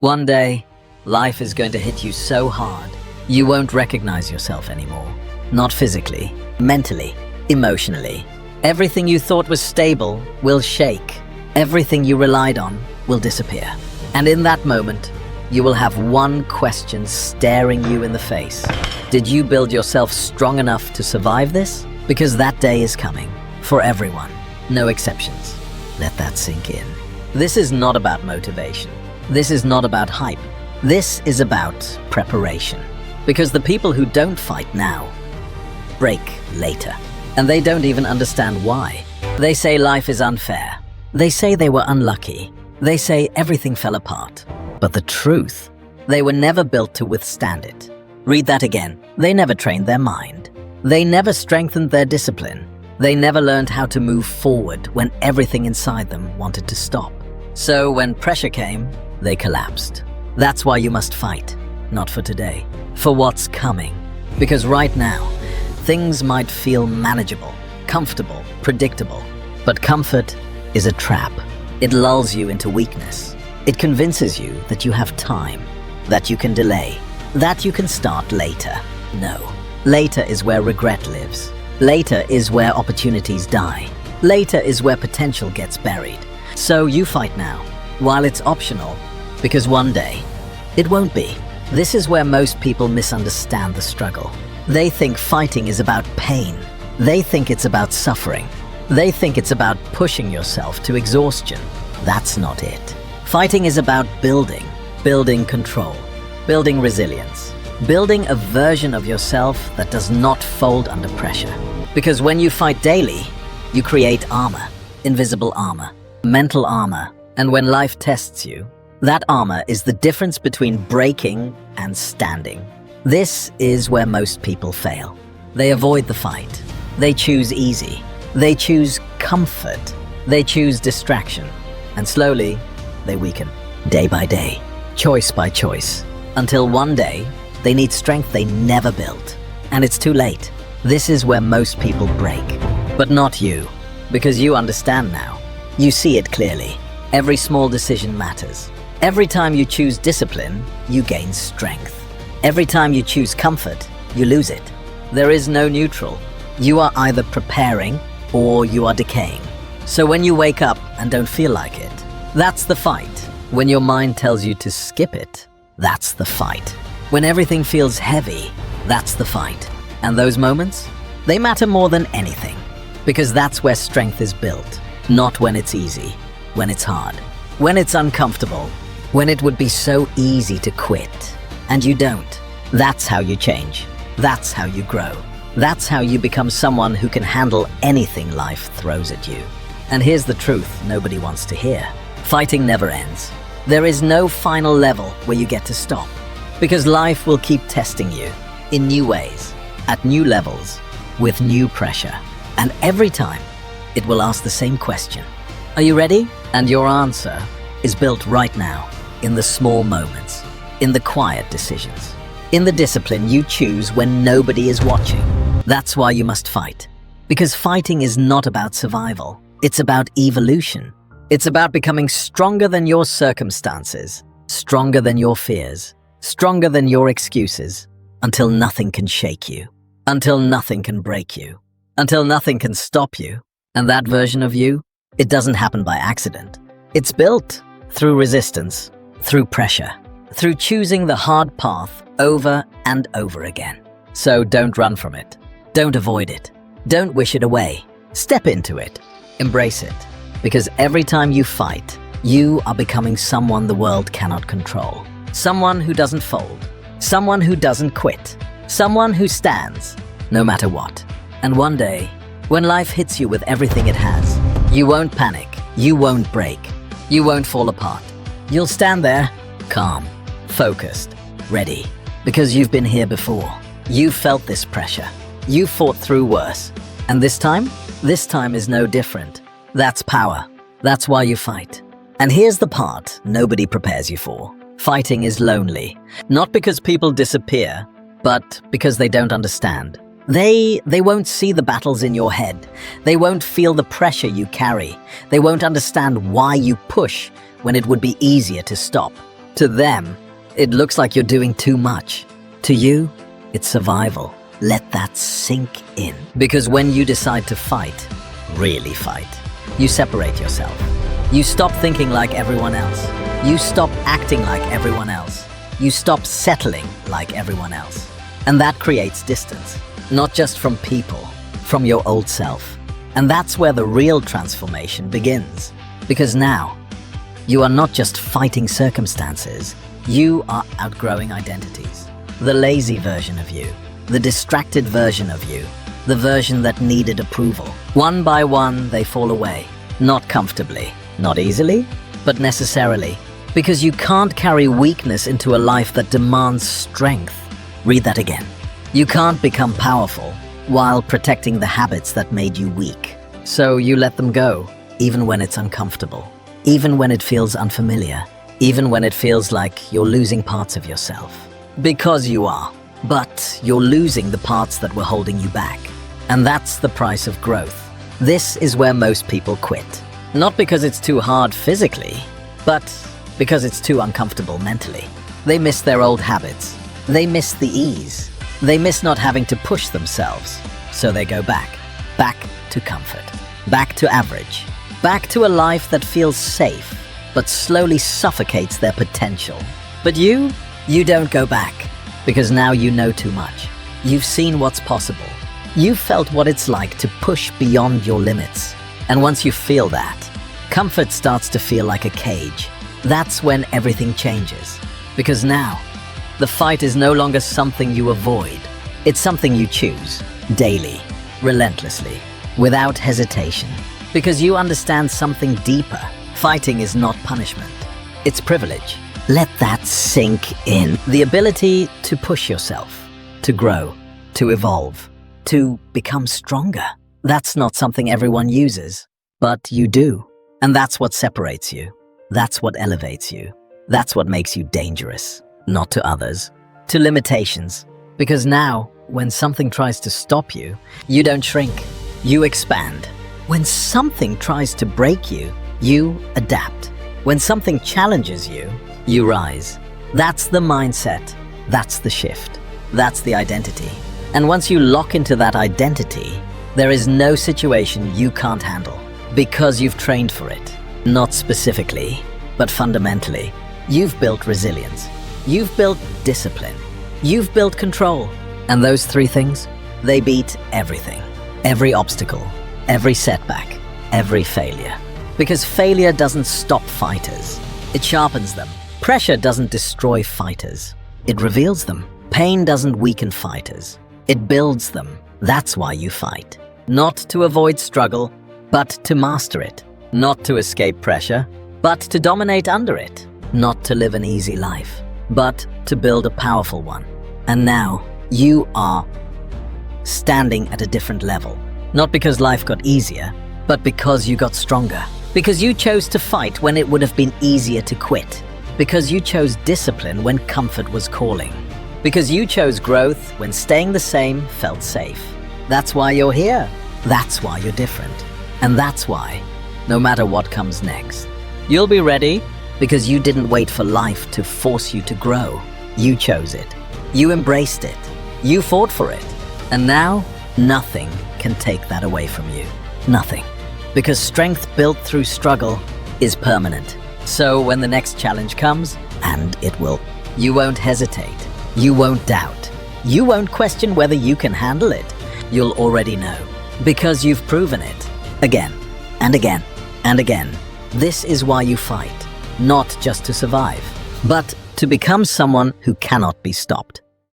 One day, life is going to hit you so hard, you won't recognize yourself anymore. Not physically, mentally, emotionally. Everything you thought was stable will shake. Everything you relied on will disappear. And in that moment, you will have one question staring you in the face. Did you build yourself strong enough to survive this? Because that day is coming. For everyone. No exceptions. Let that sink in. This is not about motivation. This is not about hype. This is about preparation. Because the people who don't fight now break later. And they don't even understand why. They say life is unfair. They say they were unlucky. They say everything fell apart. But the truth, they were never built to withstand it. Read that again. They never trained their mind. They never strengthened their discipline. They never learned how to move forward when everything inside them wanted to stop. So when pressure came, they collapsed. That's why you must fight. Not for today. For what's coming. Because right now, things might feel manageable, comfortable, predictable. But comfort is a trap. It lulls you into weakness. It convinces you that you have time, that you can delay, that you can start later. No. Later is where regret lives. Later is where opportunities die. Later is where potential gets buried. So you fight now, while it's optional, because one day, it won't be. This is where most people misunderstand the struggle. They think fighting is about pain. They think it's about suffering. They think it's about pushing yourself to exhaustion. That's not it. Fighting is about building control, building resilience, building a version of yourself that does not fold under pressure. Because when you fight daily, you create armor, invisible armor, mental armor, and when life tests you, that armor is the difference between breaking and standing. This is where most people fail. They avoid the fight. They choose easy. They choose comfort. They choose distraction. And slowly, they weaken, day by day, choice by choice, until one day, they need strength they never built. And it's too late. This is where most people break. But not you, because you understand now. You see it clearly. Every small decision matters. Every time you choose discipline, you gain strength. Every time you choose comfort, you lose it. There is no neutral. You are either preparing or you are decaying. So when you wake up and don't feel like it, that's the fight. When your mind tells you to skip it, that's the fight. When everything feels heavy, that's the fight. And those moments, they matter more than anything. Because that's where strength is built. Not when it's easy, when it's hard, when it's uncomfortable, when it would be so easy to quit. And you don't. That's how you change. That's how you grow. That's how you become someone who can handle anything life throws at you. And here's the truth nobody wants to hear. Fighting never ends. There is no final level where you get to stop. Because life will keep testing you in new ways, at new levels, with new pressure. And every time, it will ask the same question. Are you ready? And your answer is built right now, in the small moments, in the quiet decisions, in the discipline you choose when nobody is watching. That's why you must fight. Because fighting is not about survival. It's about evolution. It's about becoming stronger than your circumstances, stronger than your fears, stronger than your excuses, until nothing can shake you, until nothing can break you, until nothing can stop you. And that version of you, it doesn't happen by accident. It's built through resistance, through pressure, through choosing the hard path over and over again. So don't run from it. Don't avoid it. Don't wish it away. Step into it. Embrace it. Because every time you fight, you are becoming someone the world cannot control. Someone who doesn't fold. Someone who doesn't quit. Someone who stands, no matter what. And one day, when life hits you with everything it has, you won't panic. You won't break. You won't fall apart. You'll stand there, calm, focused, ready. Because you've been here before. You've felt this pressure. You've fought through worse. And this time is no different. That's power. That's why you fight. And here's the part nobody prepares you for. Fighting is lonely. Not because people disappear, but because they don't understand. They won't see the battles in your head. They won't feel the pressure you carry. They won't understand why you push when it would be easier to stop. To them, it looks like you're doing too much. To you, it's survival. Let that sink in. Because when you decide to fight, really fight, you separate yourself. You stop thinking like everyone else. You stop acting like everyone else. You stop settling like everyone else. And that creates distance, not just from people, from your old self. And that's where the real transformation begins. Because now, you are not just fighting circumstances, you are outgrowing identities. The lazy version of you, the distracted version of you, the version that needed approval. One by one, they fall away. Not comfortably, not easily, but necessarily. Because you can't carry weakness into a life that demands strength. Read that again. You can't become powerful while protecting the habits that made you weak. So you let them go, even when it's uncomfortable, even when it feels unfamiliar, even when it feels like you're losing parts of yourself. Because you are, but you're losing the parts that were holding you back. And that's the price of growth. This is where most people quit. Not because it's too hard physically, but because it's too uncomfortable mentally. They miss their old habits. They miss the ease. They miss not having to push themselves. So they go back to comfort, back to average, back to a life that feels safe, but slowly suffocates their potential. But you don't go back, because now you know too much. You've seen what's possible. You've felt what it's like to push beyond your limits. And once you feel that, comfort starts to feel like a cage. That's when everything changes. Because now, the fight is no longer something you avoid. It's something you choose, daily, relentlessly, without hesitation. Because you understand something deeper. Fighting is not punishment. It's privilege. Let that sink in. The ability to push yourself, to grow, to evolve, to become stronger. That's not something everyone uses, but you do. And that's what separates you. That's what elevates you. That's what makes you dangerous, not to others, to limitations. Because now, when something tries to stop you, you don't shrink, you expand. When something tries to break you, you adapt. When something challenges you, you rise. That's the mindset. That's the shift. That's the identity. And once you lock into that identity, there is no situation you can't handle because you've trained for it. Not specifically, but fundamentally. You've built resilience. You've built discipline. You've built control. And those three things, they beat everything. Every obstacle, every setback, every failure. Because failure doesn't stop fighters. It sharpens them. Pressure doesn't destroy fighters. It reveals them. Pain doesn't weaken fighters. It builds them. That's why you fight. Not to avoid struggle, but to master it. Not to escape pressure, but to dominate under it. Not to live an easy life, but to build a powerful one. And now, you are standing at a different level. Not because life got easier, but because you got stronger. Because you chose to fight when it would have been easier to quit. Because you chose discipline when comfort was calling. Because you chose growth when staying the same felt safe. That's why you're here. That's why you're different. And that's why, no matter what comes next, you'll be ready because you didn't wait for life to force you to grow. You chose it. You embraced it. You fought for it. And now, nothing can take that away from you. Nothing. Because strength built through struggle is permanent. So when the next challenge comes, and it will, you won't hesitate. You won't doubt. You won't question whether you can handle it. You'll already know. Because you've proven it. Again, and again, and again. This is why you fight. Not just to survive, but to become someone who cannot be stopped.